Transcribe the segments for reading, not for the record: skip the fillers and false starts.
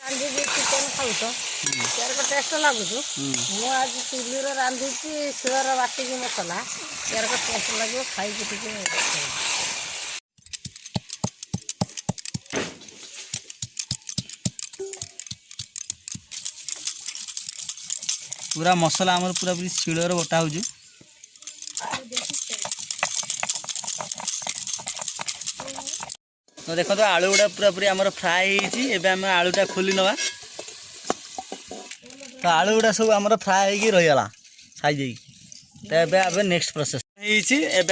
रांधि chicken खाऊ यार को टेस्ट लगुच मु आज चुली रांधि शिवर बाटिक मसला यार को टेस्ट लगे खाई पूरा मसला आमर पूरा पूरी शिलर बटा हो तो देखो तो आलू गुड़ा पूरा पूरी आमर फ्राए होती आम आलूटा खोली नवा तो आलू गुड़ा सब आमर फ्राए हो रहीगला साइज तो नेक्स्ट प्रोसेस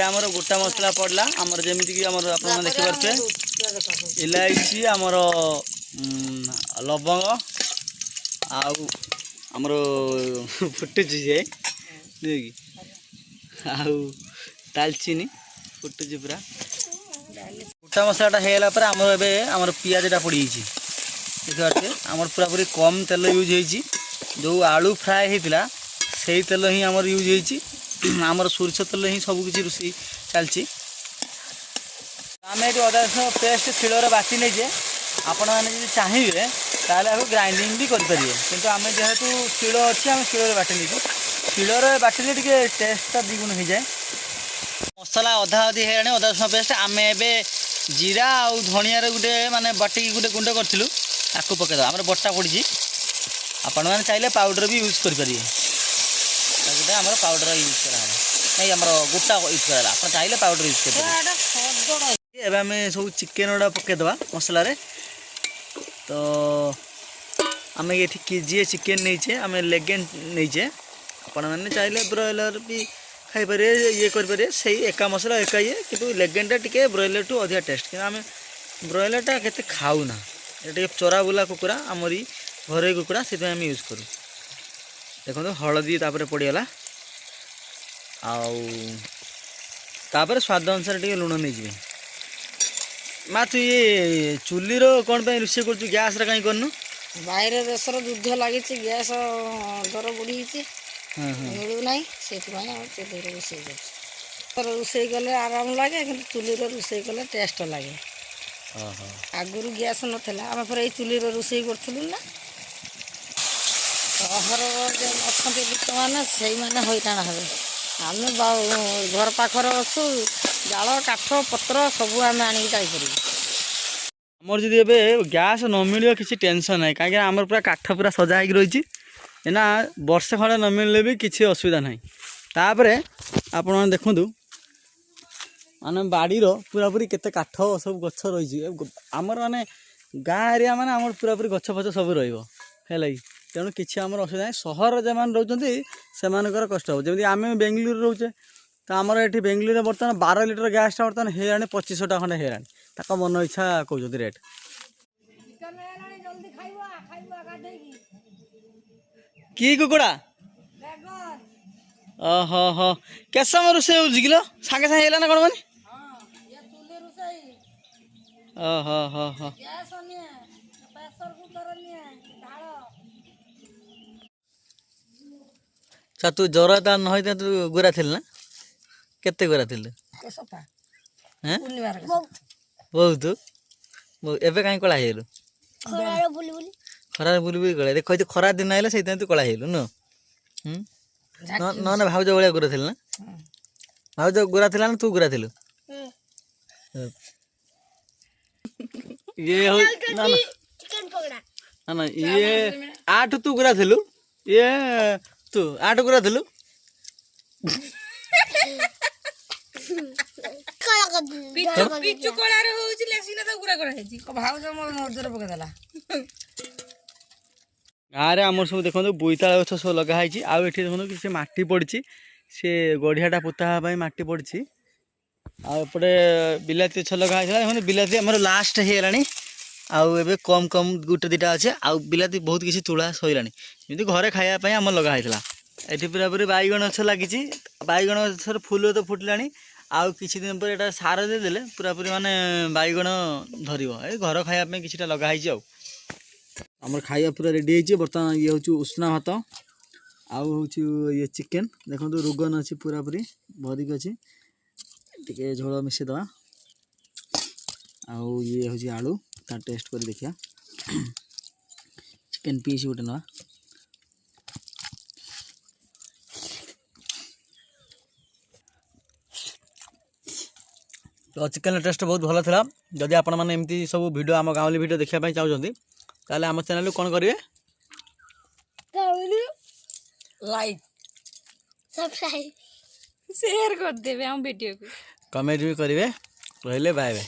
आमर गोटा मसला पड़ला आमर जमीक आप देखिपे इलायची आमर लवंग आमर फुटुची जे दालचीनी फुटुची पूरा गोटा मसलाटा होगा आमर पियाजटा पड़ी देखिए आमर पूरा पूरी कम तेल यूज हो जो आलू फ्राए होता से तेल ही आमर यूज होमर सोरिष तेल ही सबकि रोषे चलती आम ये अदा रसुण पेस्ट शिलर बाटी नहीं आपण मैंने चाहिए ताले आपको ग्राइंडिंग भी करेंगे किंतु आम जेहेतु शिल अच्छी आम शिलर बाटी नहीं शिलर बाटिले टे टेस्टा द्विगुण हो जाए मसला अधा अधी है अदा रसुण पेस्ट आम ए जीरा आउ धनिया गोटे माने बाटिक गोटे गुंड करूँ आपको पकईद आम बटा पड़ी आपण मैंने चाहिए पाउडर भी यूज करेंगे आम पाउडर यूज करा नहीं आम गोटा यूज करा आप चाहिए पाउडर यूज कर आम सब चिकेन गुड़ा पकईदे मसला तो आम ये केजी चिकेन नहीं आम लेगेन नहीं आपण मैंने चाहिए ब्रॉयलर भी खाईपर ये करें से एका मसला एका ये कि लेगेनटा टी ब्रॉयलर टू अधिका टेस्ट कि आम ब्रॉयलरटा के खाऊना ये चोरा बुला कुकुरा आमरी घर कुकुरा से आम यूज करूँ देखो हलदी तापर पड़गला आपर स्वाद अनुसार टे लुण नहीं माँ तू ये चुली कौन पे रोषे कर गैस कहीं करनु बाहर देश युद्ध लगी गैस दर बढ़ी मिलूना से रोषे रोषे कले आराम लगे कि चुली रोषे कले टेस्ट लगे आगुरी गैस नाला आम फिर चुली रोषे करूँ ना सहर अच्छा लोक मैंने से मैंने हईराण हे आम घर पाखर अच्छु जाल काठ पत्र सब आम आनिक जापर आमर जदि ए गैस न मिल किसी टेंशन ना कहीं आम पूरा काठ पूरा सजा हो रही ना वर्षे खंडे न मिलले भी किसी असुविधा ना तापर आपण देखु माने बाड़ी पूरा पूरी केते काठ सब गछ रही आमर माने गाँ एरिया माने आमर पूरा पूरी गछ फछ सब रही तेणु किसी आमर असुविधा ना सहर जो रोचे से कष्ट हो जमी आम बेंगलुरु रोचे तो आमर ये बेंगलुरु बर्तमान 12 लिटर गैस बर्तमान है 2500 खंडे है तक मन इच्छा कहते रेट कि कुकुड़ा ओहो कैसे समय रोषे हो किलो सागे सागे है ना कौन मानी ओहो अच्छा तू जरा दान न तू गोरा थिल ना केते गोरा थिल हैं बहुत एबे कहीं कला हेलु खरा बुली बुली कला देख खरा दिन आइला से तू कला हेलु न ना भाउज बळिया गोरा थिल ना भाउज गोरा थिला ना तू गोरा थिलु ये हो ना ना ना ये 8 तू गोरा थिलु ये तू 8 गोरा थिलु पिचु कोलार होउची लेसिना त गुरा करा हेची भाउज मोर नजर पके देला गाँव आमर सब देखो बोईताल गछ सब लगे आउ ये देखो कि मटी पड़ी सी गढ़ियाटा पोता मटी पड़ी आपटे बिलाती गछ लगे बिलाती आम लास्ट होगा आउ कम कम गोटे दुटा अच्छे आउ बिलाती बहुत किसी तुला सैलानी जमी घरे खायापी आम लगा ये पूरा पूरी बैगण गछ लगी बैगण गचर फूल तो फुटला आउ किसी दिन पर यहाँ सार देदेले पूरा पूरी माने बैगण धर घर खायापी किसी लगाई आमर खाଇବା पूरा रेडी है बर्तमान ये हूँ उष्णा भात आउ हूँ ये चिकेन देखो रोगन अच्छी पूरा पूरी भरिक अच्छी टे झोल मिसेदे आउ ये हूँ आलू ता टेस्ट कर देखिया ଚିକେନ୍ ପିସ୍ ଗୋଟେ ନବା। तो चिकेन टेस्ट बहुत भल था। जदि आपण मैंने एमती सब वीडियो आम गाँवली वीडियो देखा चाहते ताले आम चैनल कौन करेंगे लाइक सब्सक्राइब शेयर कर देवे हम वीडियो को कमेंट भी करेंगे। रहिले बाय बाय।